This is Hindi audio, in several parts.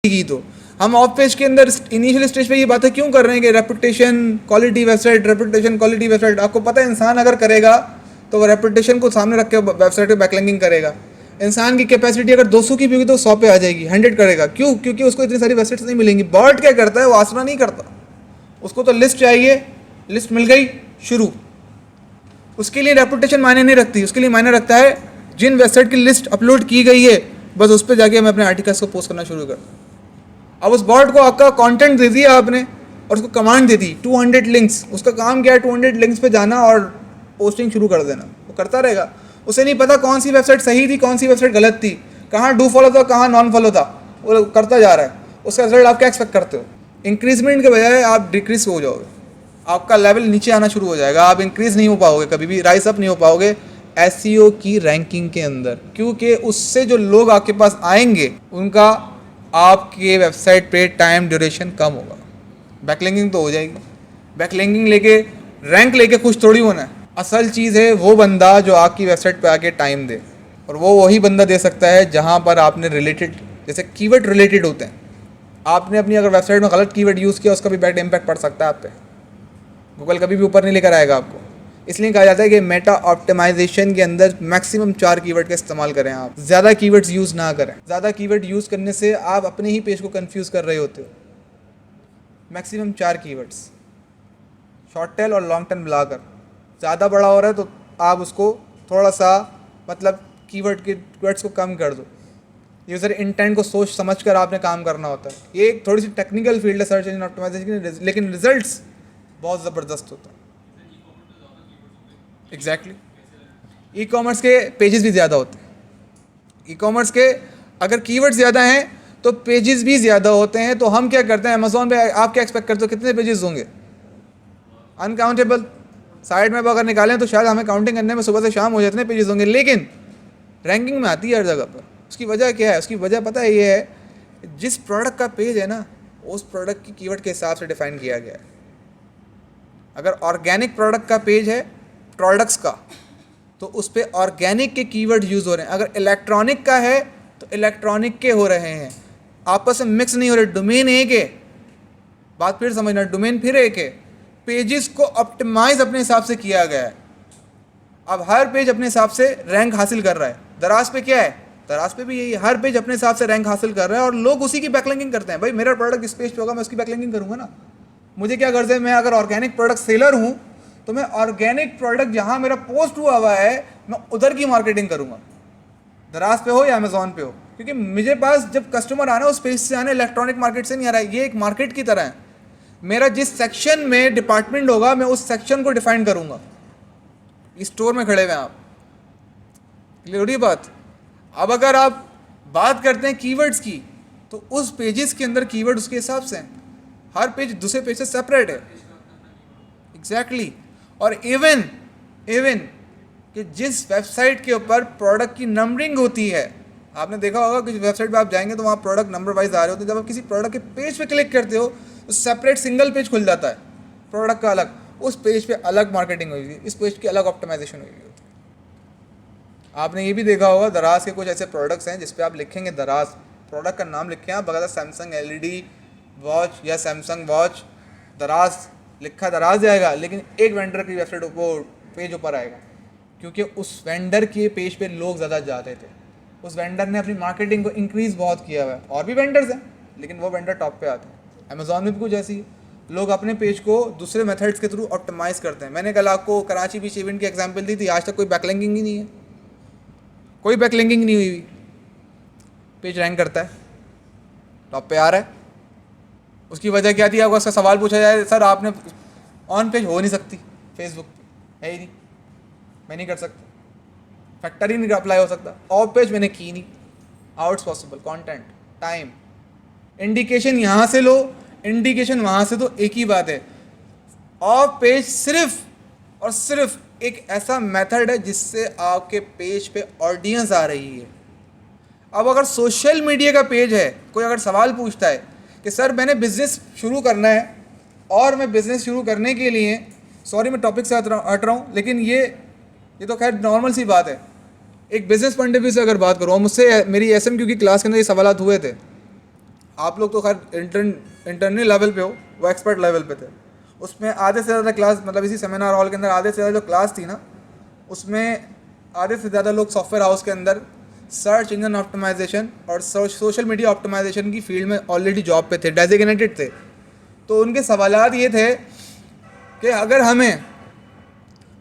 की तो हम ऑफ पेज के अंदर इनिशियल स्टेज पे ये बातें क्यों कर रहे हैं कि reputation quality website, reputation quality website. आपको पता है इंसान अगर करेगा तो वो रेपुटेशन को सामने रख के वेबसाइट पे बैकलिंकिंग करेगा। इंसान की कैपेसिटी अगर 200 की भी होगी तो 100 पे आ जाएगी, 100 करेगा। क्यों? क्योंकि उसको इतनी सारी वेबसाइट्स नहीं मिलेंगी। बॉट क्या करता है? वो आसरा नहीं करता, उसको तो लिस्ट चाहिए, लिस्ट मिल गई, शुरू। उसके लिए रेपुटेशन मायने नहीं रखती, उसके लिए मायने रखता है जिन वेबसाइट की लिस्ट अपलोड की गई है बस उस पर जाके मैं अपने आर्टिकल्स को पोस्ट करना शुरू कर। अब उस बॉट को आपका कंटेंट दे दिया आपने और उसको कमांड दे दी 200 लिंक्स। उसका काम क्या है? 200 लिंक्स पे जाना और पोस्टिंग शुरू कर देना। वो करता रहेगा, उसे नहीं पता कौन सी वेबसाइट सही थी, कौन सी वेबसाइट गलत थी, कहाँ डू फॉलो था, कहाँ नॉन फॉलो था। वो करता जा रहा है। उसका रिजल्ट आप क्या एक्सपेक्ट करते हो? इंक्रीजमेंट के बजाय आप डिक्रीज हो जाओगे, आपका लेवल नीचे आना शुरू हो जाएगा। आप इंक्रीज नहीं हो पाओगे, कभी भी राइज अप नहीं हो पाओगे एसईओ की रैंकिंग के अंदर, क्योंकि उससे जो लोग आपके पास आएंगे उनका आपके वेबसाइट पे टाइम ड्यूरेशन कम होगा। बैकलिंकिंग तो हो जाएगी, बैकलिंकिंग लेके रैंक लेके खुश थोड़ी होना है। असल चीज़ है वो बंदा जो आपकी वेबसाइट पे आके टाइम दे, और वो वही बंदा दे सकता है जहाँ पर आपने रिलेटेड, जैसे कीवर्ड रिलेटेड होते हैं। आपने अपनी अगर वेबसाइट में गलत कीवर्ड यूज़ किया उसका भी बैड इम्पैक्ट पड़ सकता है आप पे। गूगल कभी भी ऊपर नहीं लेकर आएगा आपको। इसलिए कहा जाता है कि मेटा ऑप्टिमाइजेशन के अंदर मैक्सिमम 4 कीवर्ड का इस्तेमाल करें। आप ज़्यादा कीवर्ड्स यूज़ ना करें। ज़्यादा कीवर्ड यूज़ करने से आप अपने ही पेज को कंफ्यूज कर रहे होते हो। मैक्सिमम 4 कीवर्ड्स, शॉर्ट टेल और लॉन्ग टेल मिलाकर। ज़्यादा बड़ा हो रहा है तो आप उसको थोड़ा सा मतलब कीवर्ड के वर्ड्स को कम कर दो। यूज़र इंटेंट को सोच समझ कर आपने काम करना होता है। ये एक थोड़ी सी टेक्निकल फील्ड है सर्च इंजन ऑप्टिमाइजेशन, लेकिन रिजल्ट्स बहुत ज़बरदस्त होता है। एग्जैक्टली ई कॉमर्स के पेजेस भी ज़्यादा होते हैं। ई कॉमर्स के अगर कीवर्ड ज़्यादा हैं तो पेजेस भी ज़्यादा होते हैं। तो हम क्या करते हैं अमेज़ॉन पे, आप क्या एक्सपेक्ट करते हो कितने पेजेस होंगे? अनकाउंटेबल। साइड में अगर निकालें तो शायद हमें काउंटिंग करने में सुबह से शाम हो जाए, इतने पेजेस होंगे, लेकिन रैंकिंग में आती है हर जगह पर। उसकी वजह क्या है? उसकी वजह पता है ये है, जिस प्रोडक्ट का पेज है ना उस प्रोडक्ट की कीवर्ड के हिसाब से डिफाइन किया गया है। अगर ऑर्गेनिक प्रोडक्ट का पेज है प्रोडक्ट्स का तो उस पर ऑर्गेनिक के कीवर्ड यूज़ हो रहे हैं। अगर इलेक्ट्रॉनिक का है तो इलेक्ट्रॉनिक के हो रहे हैं, आपस में मिक्स नहीं हो रहे। डोमेन एक है, बात फिर समझना, डोमेन फिर एक है। पेजेस को ऑप्टिमाइज अपने हिसाब से किया गया है। अब हर पेज अपने हिसाब से रैंक हासिल कर रहा है। दराज पे क्या है? दराज पे भी यही, हर पेज अपने हिसाब से रैंक हासिल कर रहा है और लोग उसी की बैकलिंकिंग करते हैं। भाई मेरा प्रोडक्ट इस पेज पे होगा, मैं उसकी बैकलिंकिंग करूँगा ना। मुझे क्या गर्ज है? मैं अगर ऑर्गेनिक प्रोडक्ट सेलर हूँ तो मैं ऑर्गेनिक प्रोडक्ट जहाँ मेरा पोस्ट हुआ है मैं उधर की मार्केटिंग करूँगा, दराज पे हो या अमेज़ॉन पे हो। क्योंकि मुझे पास जब कस्टमर आना उस पेज से आना, इलेक्ट्रॉनिक मार्केट से नहीं आ रहा है। ये एक मार्केट की तरह है। मेरा जिस सेक्शन में डिपार्टमेंट होगा मैं उस सेक्शन को डिफाइन करूँगा। इस स्टोर में खड़े हुए हैं आप, क्लियर हो रही बात? अब अगर आप बात करते हैं कीवर्ड्स की तो उस पेजेस के अंदर कीवर्ड उसके हिसाब से हैं। हर पेज दूसरे पेज से सेपरेट है। एग्जैक्टली और इवन कि जिस वेबसाइट के ऊपर प्रोडक्ट की नंबरिंग होती है, आपने देखा होगा कि वेबसाइट पे आप जाएंगे तो वहाँ प्रोडक्ट नंबर वाइज आ रहे होते हैं। जब आप किसी प्रोडक्ट के पेज पे क्लिक करते हो तो सेपरेट सिंगल पेज खुल जाता है प्रोडक्ट का अलग। उस पेज पे अलग मार्केटिंग हुई है, इस पेज की अलग ऑप्टिमाइजेशन हुई होती है। आपने ये भी देखा होगा दराज के कुछ ऐसे प्रोडक्ट्स हैं जिसपे आप लिखेंगे दराज, प्रोडक्ट का नाम लिखें आप, बगैर सैमसंग एलईडी वॉच या सैमसंग वॉच, दराज लिखा दराज जाएगा, लेकिन एक वेंडर की वेबसाइट वो पेज ऊपर आएगा क्योंकि उस वेंडर के पेज पे लोग ज़्यादा जाते थे। उस वेंडर ने अपनी मार्केटिंग को इंक्रीज़ बहुत किया हुआ है। और भी वेंडर्स हैं लेकिन वो वेंडर टॉप पे आते हैं। अमेज़ॉन में भी कुछ ऐसी है, लोग अपने पेज को दूसरे मेथड्स के थ्रू ऑप्टिमाइज़ करते हैं। मैंने कल आपको कराची बीच इवेंट की एग्जांपल दी थी, आज तक कोई बैकलिंकिंग ही नहीं है, कोई बैकलिंकिंग नहीं हुई, पेज रैंक करता है, टॉप पे आ रहा है। उसकी वजह क्या थी? आपको उसका सवाल पूछा जाए, सर आपने ऑन पेज हो नहीं सकती, फेसबुक पे है ही नहीं, मैं नहीं कर सकता, फैक्टर ही नहीं अप्लाई हो सकता, ऑफ पेज मैंने की नहीं, how it's possible? Content, time, indication यहाँ से लो, इंडिकेशन वहाँ से, तो एक ही बात है। ऑफ पेज सिर्फ और सिर्फ एक ऐसा मेथड है जिससे आपके पेज पे ऑडियंस आ रही है। अब अगर सोशल मीडिया का पेज है, कोई अगर सवाल पूछता है कि सर मैंने बिज़नेस शुरू करना है और मैं बिज़नेस शुरू करने के लिए, सॉरी मैं टॉपिक से हट रहा हूँ, लेकिन ये तो खैर नॉर्मल सी बात है। एक बिज़नेस पॉइंट ऑफ व्यू से अगर बात करूँ, मुझसे मेरी एसएमक्यू की क्लास के अंदर ये सवाल हुए थे, आप लोग तो खैर इंटरनल लेवल पे हो, वो एक्सपर्ट लेवल पे थे। उसमें आधे से ज़्यादा क्लास, मतलब इसी सेमिनार हॉल के अंदर आधे से ज़्यादा जो क्लास थी ना, उसमें आधे से ज़्यादा लोग सॉफ्टवेयर हाउस के अंदर सर्च इंजन ऑप्टिमाइजेशन और सोशल मीडिया ऑप्टिमाइजेशन की फील्ड में ऑलरेडी जॉब पे थे, डेजिग्नेटेड थे। तो उनके सवालात ये थे कि अगर हमें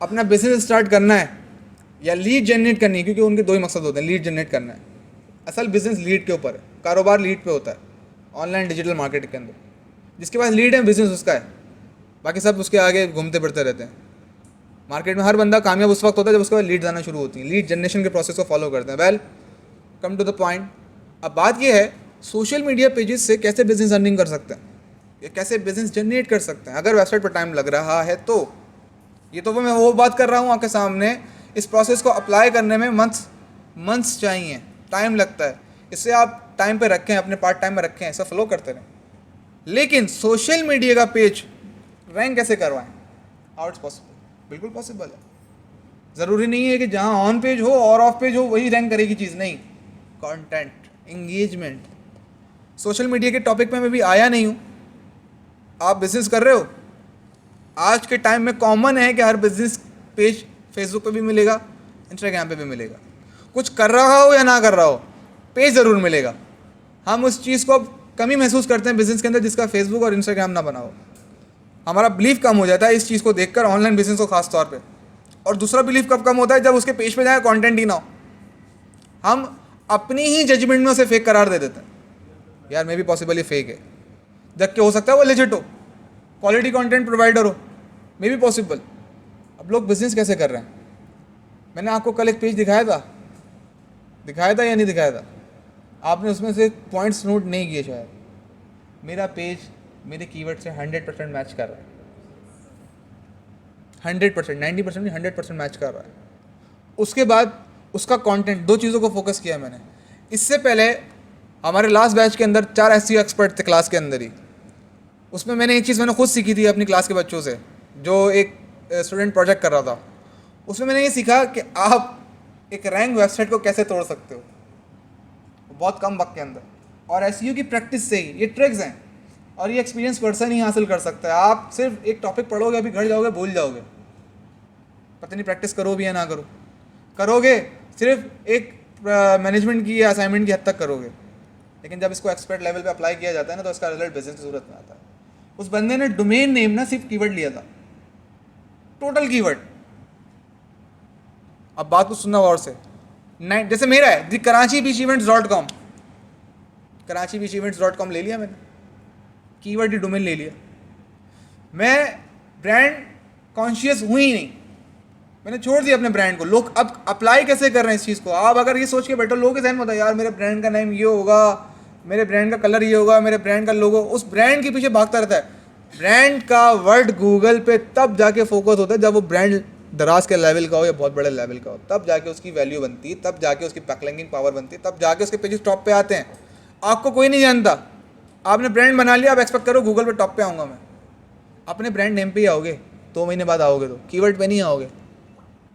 अपना बिजनेस स्टार्ट करना है या लीड जनरेट करनी है, क्योंकि उनके दो ही मकसद होते हैं, लीड जनरेट करना है। असल बिजनेस लीड के ऊपर है, कारोबार लीड पे होता है ऑनलाइन डिजिटल मार्केटिंग के अंदर। जिसके पास लीड है बिजनेस उसका है, बाकी सब उसके आगे घूमते फिरते रहते हैं। मार्केट में हर बंदा कामयाब उस वक्त होता है जब उसके बाद लीड आना शुरू होती है, लीड जनरेशन के प्रोसेस को फॉलो करते हैं। Well, come to the point. अब बात यह है सोशल मीडिया पेजेस से कैसे बिजनेस अर्निंग कर सकते हैं या कैसे बिजनेस जनरेट कर सकते हैं अगर वेबसाइट पर टाइम लग रहा है तो। ये तो मैं वो बात कर रहा हूँ आपके सामने, इस प्रोसेस को अप्लाई करने में मंथ्स चाहिए, टाइम लगता है। इससे आप टाइम पे रखें, अपने पार्ट टाइम में रखें, ऐसा फ्लो करते रहें। लेकिन सोशल मीडिया का पेज रैंक कैसे करवाएं? How it's possible? बिल्कुल पॉसिबल है। ज़रूरी नहीं है कि जहाँ ऑन पेज हो और ऑफ पेज हो वही रैंक करेगी चीज़, नहीं। Content, engagement. सोशल मीडिया के टॉपिक पे मैं भी आया नहीं हूँ। आप बिजनेस कर रहे हो, आज के टाइम में कॉमन है कि हर बिजनेस पेज फेसबुक पे भी मिलेगा, इंस्टाग्राम पे भी मिलेगा। कुछ कर रहा हो या ना कर रहा हो, पेज ज़रूर मिलेगा। हम उस चीज़ को कमी महसूस करते हैं बिजनेस के अंदर जिसका फेसबुक और इंस्टाग्राम ना बना हो। हमारा बिलीफ कम हो जाता है इस चीज़ को देखकर, ऑनलाइन बिजनेस को खास तौर पे। और दूसरा बिलीफ कब कम होता है? जब उसके पेज पे जाए कंटेंट ही ना हो। हम अपनी ही जजमेंट में उसे फेक करार दे देते हैं, यार मे भी पॉसिबल ये फेक है, जबकि हो सकता है वो लेजिट हो, क्वालिटी कंटेंट प्रोवाइडर हो, मे भी पॉसिबल। अब लोग बिजनेस कैसे कर रहे हैं? मैंने आपको कल एक पेज दिखाया था या नहीं दिखाया था? आपने उसमें से पॉइंट्स नोट नहीं किए शायद। मेरा पेज मेरे कीवर्ड से 100% मैच कर रहा है, 100%, 90% नहीं, 100% मैच कर रहा है। उसके बाद उसका कंटेंट, दो चीज़ों को फोकस किया मैंने। इससे पहले हमारे लास्ट बैच के अंदर 4 एसईओ एक्सपर्ट थे क्लास के अंदर ही। उसमें मैंने एक चीज़ मैंने खुद सीखी थी अपनी क्लास के बच्चों से, जो एक स्टूडेंट प्रोजेक्ट कर रहा था। उसमें मैंने ये सीखा कि आप एक रैंक वेबसाइट को कैसे तोड़ सकते हो बहुत कम वक्त के अंदर, और एसईओ की प्रैक्टिस से ही। ये ट्रिक्स हैं और ये एक्सपीरियंस पर्सन ही हासिल कर सकता है। आप सिर्फ एक टॉपिक पढ़ोगे, अभी घर जाओगे भूल जाओगे, पता नहीं प्रैक्टिस करो भी या ना करो। करोगे सिर्फ एक मैनेजमेंट की या असाइनमेंट की हद तक करोगे, लेकिन जब इसको एक्सपर्ट लेवल पे अप्लाई किया जाता है ना तो इसका रिजल्ट बिजनेस की सूरत में आता है। उस बंदे ने डोमेन नेम ना सिर्फ कीवर्ड लिया था, टोटल कीवर्ड। अब बात को सुनना और से, जैसे मेरा है दी KarachiBeachEvents.com, KarachiBeachEvents.com ले लिया मैंने, कीवर्ड ही डोमेन ले लिया। मैं ब्रांड कॉन्शियस हुई ही नहीं, मैंने छोड़ दिया अपने ब्रांड को। लोग अब अप्लाई कैसे कर रहे हैं इस चीज़ को? आप अगर ये सोच के बैठो, लोगों के जहन में होता है यार मेरे ब्रांड का नेम ये होगा, मेरे ब्रांड का कलर ये होगा, मेरे ब्रांड का लोगो, उस ब्रांड के पीछे भागता रहता है। ब्रांड का वर्ड गूगल पे तब जाके फोकस होता है जब वो ब्रांड दराज के लेवल का हो या बहुत बड़े लेवल का हो, तब जाके उसकी वैल्यू बनती है, तब जाके उसकी बैकलिंकिंग पावर बनती है, तब जाके उसके पेजेस टॉप पे आते हैं। आपको कोई नहीं जानता, आपने ब्रांड बना लिया, आप एक्सपेक्ट करो गूगल पे टॉप पे आऊँगा मैं। अपने ब्रांड नेम पे ही आओगे, 2 महीने बाद आओगे तो कीवर्ड पे नहीं आओगे,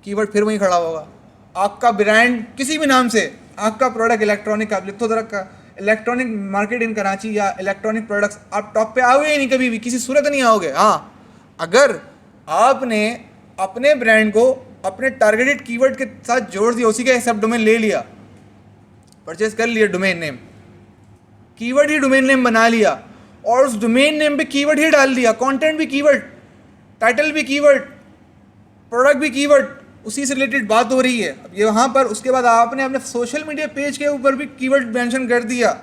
कीवर्ड फिर वहीं खड़ा होगा। आपका ब्रांड किसी भी नाम से, आपका प्रोडक्ट इलेक्ट्रॉनिक, आप लिख तो रखा इलेक्ट्रॉनिक मार्केट इन कराची या इलेक्ट्रॉनिक प्रोडक्ट्स, आप टॉप पे आओगे ही नहीं, कभी भी किसी सूरत नहीं आओगे। हाँ, अगर आपने अपने ब्रांड को अपने टारगेटेड कीवर्ड के साथ जोड़ दिया, उसी का सब डोमेन ले लिया, परचेज कर लिया डोमेन नेम, कीवर्ड ही डोमेन नेम बना लिया, और उस डोमेन नेम पे कीवर्ड ही डाल दिया, कंटेंट भी कीवर्ड, टाइटल भी कीवर्ड, प्रोडक्ट भी कीवर्ड, उसी से रिलेटेड बात हो रही है। अब ये वहाँ पर उसके बाद आपने अपने सोशल मीडिया पेज के ऊपर भी कीवर्ड मेंशन कर दिया,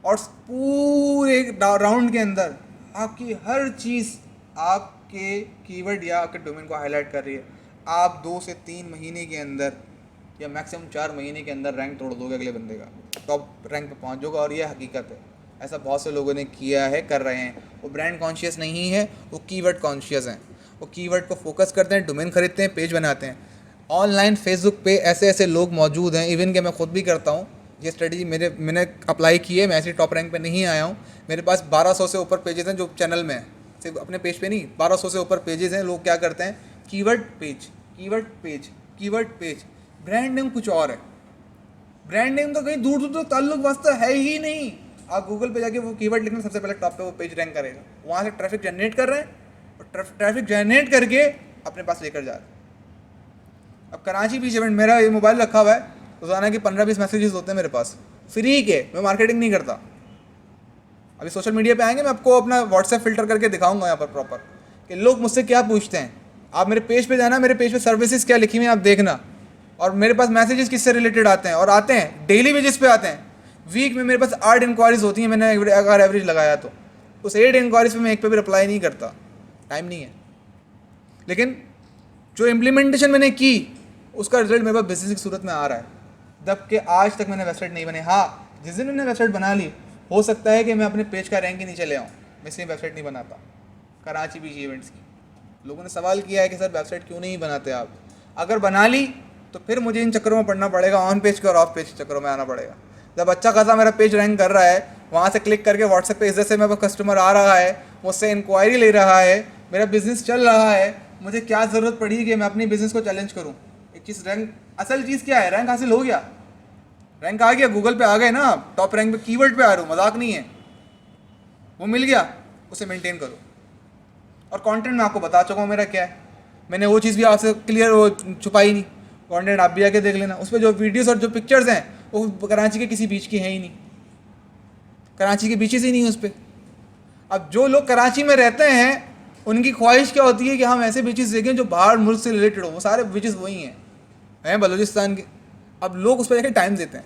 और पूरे राउंड के अंदर आपकी हर चीज़ आपके कीवर्ड या आपके डोमेन को हाईलाइट कर रही है। आप 2 से 3 महीने के अंदर या मैक्सिमम 4 महीने के अंदर रैंक तोड़ दोगे अगले बंदे का, टॉप रैंक पे पहुंच जाओगे। और ये हकीकत है, ऐसा बहुत से लोगों ने किया है, कर रहे हैं। वो ब्रांड कॉन्शियस नहीं है, वो कीवर्ड कॉन्शियस हैं। वो कीवर्ड को फोकस करते हैं, डोमेन खरीदते हैं, पेज बनाते हैं। ऑनलाइन फेसबुक पे ऐसे ऐसे लोग मौजूद हैं, इवन कि मैं खुद भी करता हूँ। ये स्ट्रेटजी मैंने अप्लाई की है, मैं ऐसे टॉप रैंक पे नहीं आया हूँ। मेरे पास 1200 से ऊपर पेजेस हैं जो चैनल में हैं, सिर्फ अपने पेज पे नहीं, 1200 से ऊपर पेजेस हैं। लोग क्या करते हैं, keyword page, keyword page, keyword page, brand name कुछ और है। ब्रांड नेम का कहीं दूर दूर तक ताल्लुक वास्ता है ही नहीं। आप गूगल पे जाके वो कीवर्ड लिखना, सबसे पहले टॉप पे वो पेज रैंक करेगा। वहाँ से ट्रैफिक जनरेट कर रहे हैं और ट्रैफिक जनरेट करके अपने पास लेकर जा रहे हैं। अब कराची बीच इवेंट, मेरा ये मोबाइल रखा हुआ है, रोज़ाना के 15-20 मैसेजेस होते हैं मेरे पास फ्री के। मैं मार्केटिंग नहीं करता। अभी सोशल मीडिया पे आएंगे, मैं आपको अपना व्हाट्सएप फिल्टर करके दिखाऊंगा यहाँ पर प्रॉपर कि लोग मुझसे क्या पूछते हैं। आप मेरे पेज पे जाना, मेरे पेज पे सर्विसेज क्या लिखी हुई हैं आप देखना, और मेरे पास मैसेजेस किससे रिलेटेड आते हैं, और आते हैं डेली बेसिस पे आते हैं। वीक में मेरे पास 8 इंक्वायरीज होती हैं, मैंने अगर एवरेज लगाया तो उस 8 इंक्वायरीज पे मैं एक पे भी रिप्लाई नहीं करता, टाइम नहीं है। लेकिन जो इम्प्लीमेंटेशन मैंने की उसका रिजल्ट मेरे पास बिजनेस की सूरत में आ रहा है। जब कि आज तक मैंने वेबसाइट नहीं बनी। हाँ, जिस दिन मैंने वेबसाइट बना ली, हो सकता है कि मैं अपने पेज का रैंक ही नीचे ले आऊँ, मैं इसलिए वेबसाइट नहीं बनाता। कराची बीच इवेंट्स की लोगों ने सवाल किया है कि सर वेबसाइट क्यों नहीं बनाते आप। अगर बना ली तो फिर मुझे इन चक्करों में पढ़ना पड़ेगा, ऑन पेज के और ऑफ पेज के चक्करों में आना पड़ेगा। जब अच्छा खासा मेरा पेज रैंक कर रहा है, वहाँ से क्लिक करके व्हाट्सएप पे इज्जत से मेरे पास कस्टमर आ रहा है, मुझसे इंक्वायरी ले रहा है, मेरा बिजनेस चल रहा है, मुझे क्या ज़रूरत पड़ी कि मैं अपनी बिजनेस को चैलेंज करूँ। एक चीज़ रैंक, असल चीज़ क्या है, रैंक हासिल हो गया, रैंक आ गया, गूगल पे आ गए ना, टॉप रैंक पे, कीवर्ड पे आ रहा हूँ, मजाक नहीं है, वो मिल गया, उसे मेंटेन करो। और कंटेंट मैं आपको बता चुका हूँ मेरा क्या है, मैंने वो चीज़ भी आपसे क्लियर वो छुपाई नहीं। कंटेंट आप भी आके देख लेना, उस पर जो वीडियोस और जो पिक्चर्स हैं वो कराची के किसी बीच की हैं ही नहीं, कराची के बीचेस ही नहीं है उस पर। अब जो लोग कराची में रहते हैं उनकी ख्वाहिश क्या होती है कि हम ऐसे बीचेस देखें जो बाहर मुल्क से रिलेटेड हो, वो सारे बीचेस वही हैं बलूचिस्तान के। अब लोग उस पर जाके टाइम देते हैं।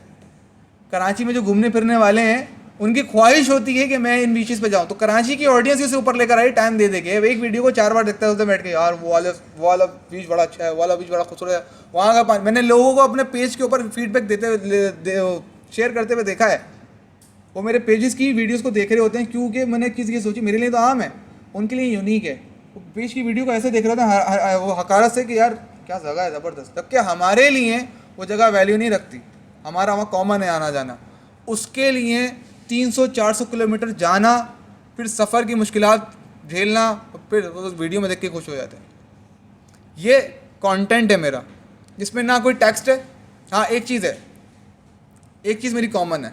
कराची में जो घूमने फिरने वाले हैं उनकी ख्वाहिश होती है कि मैं इन बीचेस पे जाऊं, तो कराची की ऑडियंस इसे ऊपर लेकर आई टाइम दे देके। एक वीडियो को 4 बार देखता है उससे बैठ के, यार वो वाला बीच बड़ा अच्छा है, वो वाला बीच बड़ा खूबसूरत है, वहाँ का पानी। मैंने लोगों को अपने पेज के ऊपर फीडबैक देते हुए शेयर करते हुए देखा है, वो मेरे पेजेस की वीडियोस को देख रहे होते हैं, क्योंकि मैंने किसी की सोची मेरे लिए तो आम है, उनके लिए यूनिक है। वो पेज की वीडियो को ऐसे देख रहा था वो हकारत से कि यार क्या जगह है ज़बरदस्त, जबकि हमारे लिए वो जगह वैल्यू नहीं रखती, हमारा वहाँ कॉमन है आना जाना। उसके लिए 300-400 किलोमीटर जाना, फिर सफ़र की मुश्किलात झेलना, फिर उस वीडियो में देख के खुश हो जाते हैं। ये कंटेंट है मेरा जिसमें ना कोई टेक्स्ट है। हाँ, एक चीज़ मेरी कॉमन है,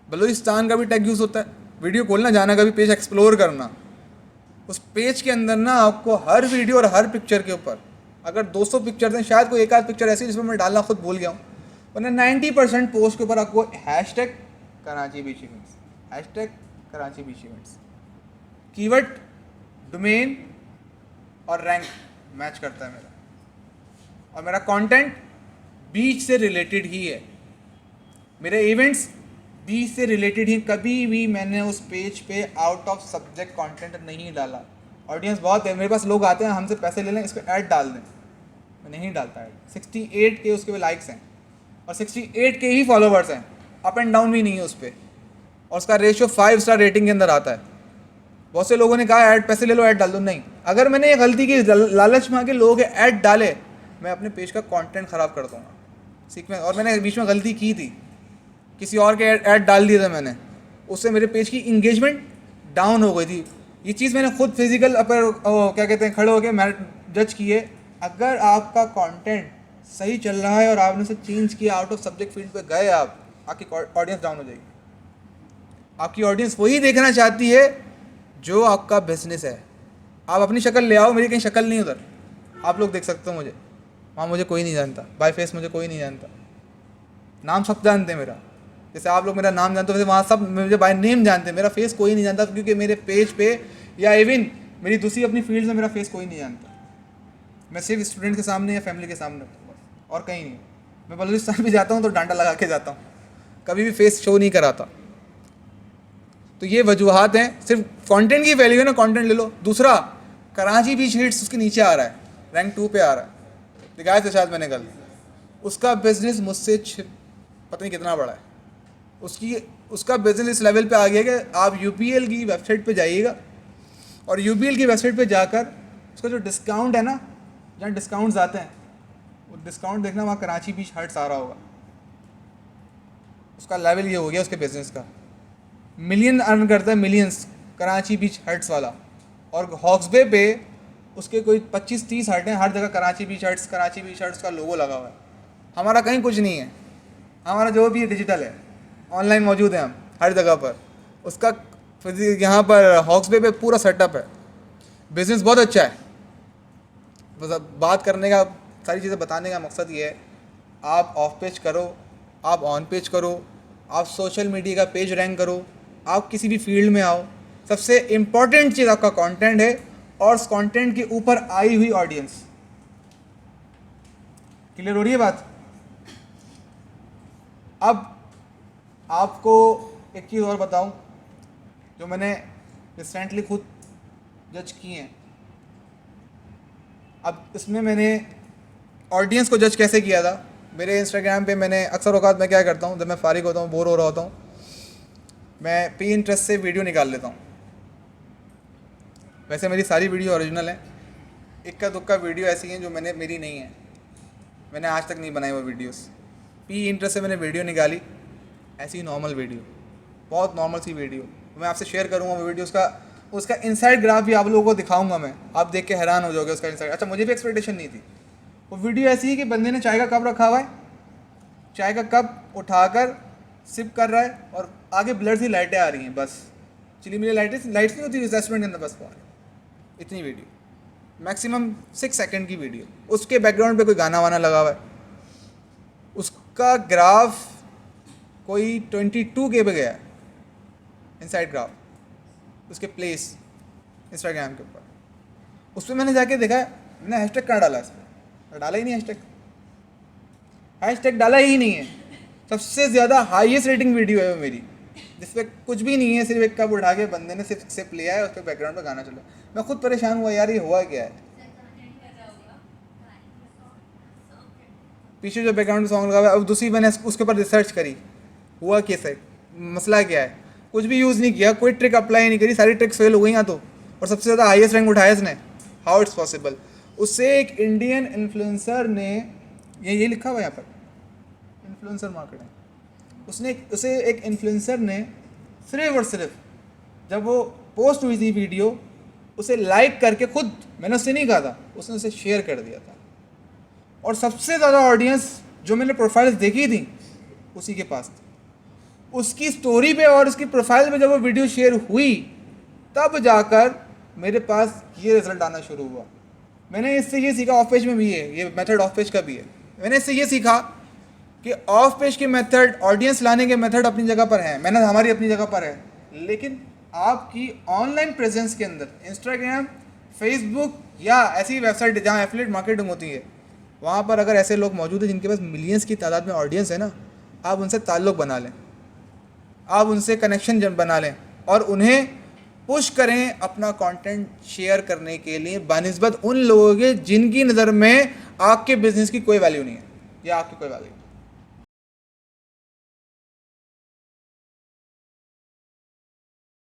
बलूचिस्तान का भी टैग यूज़ होता है, वीडियो खोलना, जाना, का भी पेज एक्सप्लोर करना। उस पेज के अंदर ना आपको हर वीडियो और हर पिक्चर के ऊपर, अगर 200 पिक्चर्स हैं, शायद कोई एक आध पिक्चर ऐसी जिसमें मैं डालना खुद भूल गया हूँ, वरना 90% पोस्ट के ऊपर आपको हैशटैग कराची बीच इवेंट्स, हैशटैग कराची बीच इवेंट्स, कीवर्ड, डोमेन और रैंक मैच करता है मेरा, और मेरा कंटेंट बीच से रिलेटेड ही है, मेरे इवेंट्स बीच से रिलेटेड ही। कभी भी मैंने उस पेज पे आउट ऑफ सब्जेक्ट कंटेंट नहीं डाला। ऑडियंस बहुत है मेरे पास, लोग आते हैं हमसे पैसे ले लें, इस पर ऐड डाल दें, मैं नहीं डालता ऐड। 68 के उसके लाइक्स हैं और 68 के ही फॉलोवर्स हैं, अप एंड डाउन भी नहीं है उस पर, और उसका रेशियो 5 स्टार रेटिंग के अंदर आता है। बहुत से लोगों ने कहा ऐड पैसे ले लो, ऐड डाल दो, नहीं। अगर मैंने ये गलती की, लालच में आके लोगों के ऐड डाले, मैं अपने पेज का कंटेंट ख़राब कर दूँगा, सीख में। और मैंने बीच में गलती की थी, किसी और के ऐड डाल दिए थे मैंने, उससे मेरे पेज की इंगेजमेंट डाउन हो गई थी। ये चीज़ मैंने खुद फिजिकल अपर क्या कहते हैं खड़े होकर मैं जज किए। अगर आपका कंटेंट सही चल रहा है और आपने उसे चेंज किया, आउट ऑफ सब्जेक्ट फील्ड पे गए आप, आपकी ऑडियंस डाउन हो जाएगी। आपकी ऑडियंस वही देखना चाहती है जो आपका बिजनेस है। आप अपनी शक्ल ले आओ, मेरी कहीं शक्ल नहीं उधर, आप लोग देख सकते हो मुझे, वहाँ मुझे कोई नहीं जानता, बाय फेस मुझे कोई नहीं जानता, नाम सब जानते हैं मेरा। जैसे आप लोग मेरा नाम जानते हो वैसे वहाँ सब मुझे बाय नेम जानते हैं, मेरा फेस कोई नहीं जानता, क्योंकि मेरे पेज पे या इवन मेरी दूसरी अपनी फील्ड में मेरा फेस कोई नहीं जानता। मैं सिर्फ स्टूडेंट के सामने या फैमिली के सामने और कहीं नहीं। मैं बलूचिस्तान भी जाता हूँ तो डांडा लगा के जाता हूँ, कभी भी फेस शो नहीं कराता। तो ये वजूहत हैं, सिर्फ कंटेंट की वैल्यू है ना, कंटेंट ले लो। दूसरा, कराची बीच हिट्स उसके नीचे आ रहा है, रैंक 2 पे आ रहा है, दिखाया था शायद मैंने कल। उसका बिजनेस मुझसे पता नहीं कितना बड़ा है, उसका बिजनेस इस लेवल पे आ गया कि आप यूपीएल की वेबसाइट पे जाइएगा और यूपीएल की वेबसाइट पे जाकर उसका जो डिस्काउंट है ना, जहाँ डिस्काउंट्स आते हैं, वो डिस्काउंट देखना, वहाँ कराची बीच हट्स आ रहा होगा। उसका लेवल ये हो गया उसके बिजनेस का, मिलियन अर्न करता है, मिलियंस, कराची बीच हट्स वाला। और हॉक्सबे पे उसके कोई 25-30 हट हैं, हर जगह कराची बीच हट्स का लोगो लगा हुआ है। हमारा कहीं कुछ नहीं है, हमारा जो भी डिजिटल है, ऑनलाइन मौजूद है हम, हर जगह पर उसका यहाँ पर हॉक्स बे पे पूरा सेटअप है, बिजनेस बहुत अच्छा है। बस अब बात करने का, सारी चीज़ें बताने का मकसद ये है, आप ऑफ पेज करो, आप ऑन पेज करो, आप सोशल मीडिया का पेज रैंक करो, आप किसी भी फील्ड में आओ, सबसे इम्पॉर्टेंट चीज़ आपका कंटेंट है और उस कंटेंट के ऊपर आई हुई ऑडियंस। क्लियर हो रही है बात? अब आपको एक चीज़ और बताऊं जो मैंने रिसेंटली खुद जज की हैं। अब इसमें मैंने ऑडियंस को जज कैसे किया था, मेरे इंस्टाग्राम पे मैंने अक्सर औकात मैं क्या करता हूँ, जब मैं फारिग होता हूँ, बोर हो रहा होता हूँ, मैं पिंटरेस्ट से वीडियो निकाल लेता हूँ। वैसे मेरी सारी वीडियो ओरिजिनल है, इक्का दुक्का वीडियो ऐसी हैं जो मेरी नहीं है, मैंने आज तक नहीं बनाई वो वीडियोस। पिंटरेस्ट से मैंने वीडियो निकाली, ऐसी नॉर्मल वीडियो, बहुत नॉर्मल सी वीडियो, मैं आपसे शेयर करूँगा वो वीडियो, उसका इनसाइड ग्राफ भी आप लोगों को दिखाऊंगा मैं, आप देख के हैरान हो जाओगे उसका इनसाइड। अच्छा, मुझे भी एक्सपेक्टेशन नहीं थी। वो वीडियो ऐसी है कि बंदे ने चाय का कप रखा हुआ है, चाय का कप उठाकर सिप कर रहा है और आगे ब्लर सी लाइटें आ रही हैं, बस चिली मिली लाइट्स नहीं होती रेस्टोरेंट के अंदर, बस इतनी वीडियो, मैक्सिमम 6 सेकंड की वीडियो। उसके बैकग्राउंड पे कोई गाना वाना लगा हुआ है, उसका ग्राफ कोई 22K पे गया है इनसाइड ग्राफ, उसके प्लेस इंस्टाग्राम के ऊपर। उस पर मैंने जाके देखा, मैंने हैशटैग कहाँ डाला, इस पर डाला ही नहीं, हैशटैग डाला ही नहीं है। सबसे ज़्यादा हाईएस्ट रेटिंग वीडियो है वो मेरी, जिसपे कुछ भी नहीं है, सिर्फ एक कप उठा के बंदे ने सिर्फ सिप लिया है, उस पर बैकग्राउंड पे गाना चला। मैं खुद परेशान हुआ यार, ये हुआ क्या है, पीछे जो बैकग्राउंड सॉन्ग लगा हुआ है। अब दूसरी मैंने उसके ऊपर रिसर्च करी, हुआ कैसे, मसला क्या है, कुछ भी यूज़ नहीं किया, कोई ट्रिक अप्लाई नहीं करी, सारी ट्रिक्स फेल हो गई यहाँ तो, और सबसे ज़्यादा हाईएस्ट रैंक उठाया इसने। How it's possible? उससे एक इंडियन इन्फ्लुएंसर ने, ये लिखा हुआ यहाँ पर इन्फ्लुएंसर मार्केटिंग, उसे एक इन्फ्लुएंसर ने सिर्फ और सिर्फ जब वो पोस्ट हुई थी वीडियो, उसे लाइक करके, खुद मैंने उससे नहीं कहा था, उसने उसे शेयर कर दिया था, और सबसे ज़्यादा ऑडियंस जो मैंने प्रोफाइल्स देखी थी उसी के पास थी। उसकी स्टोरी पे और उसकी प्रोफाइल पे जब वो वीडियो शेयर हुई, तब जाकर मेरे पास ये रिजल्ट आना शुरू हुआ। मैंने इससे ये सीखा, ऑफ पेज में भी है ये मेथड, ऑफ पेज का भी है। मैंने इससे ये सीखा कि ऑफ पेज के मेथड, ऑडियंस लाने के मेथड अपनी जगह पर हैं, मेहनत हमारी अपनी जगह पर है, लेकिन आपकी ऑनलाइन प्रेजेंस के अंदर इंस्टाग्राम, फेसबुक या ऐसी वेबसाइट जहाँ एफिलिएट मार्केटिंग होती है, वहाँ पर अगर ऐसे लोग मौजूद हैं जिनके पास मिलियंस की तादाद में ऑडियंस है ना, आप उनसे ताल्लुक़ बना लें, आप उनसे कनेक्शन बना लें और उन्हें पुश करें अपना कंटेंट शेयर करने के लिए, बनिस्बत उन लोगों के जिनकी नज़र में आपके बिजनेस की कोई वैल्यू नहीं है या आपकी कोई वैल्यू।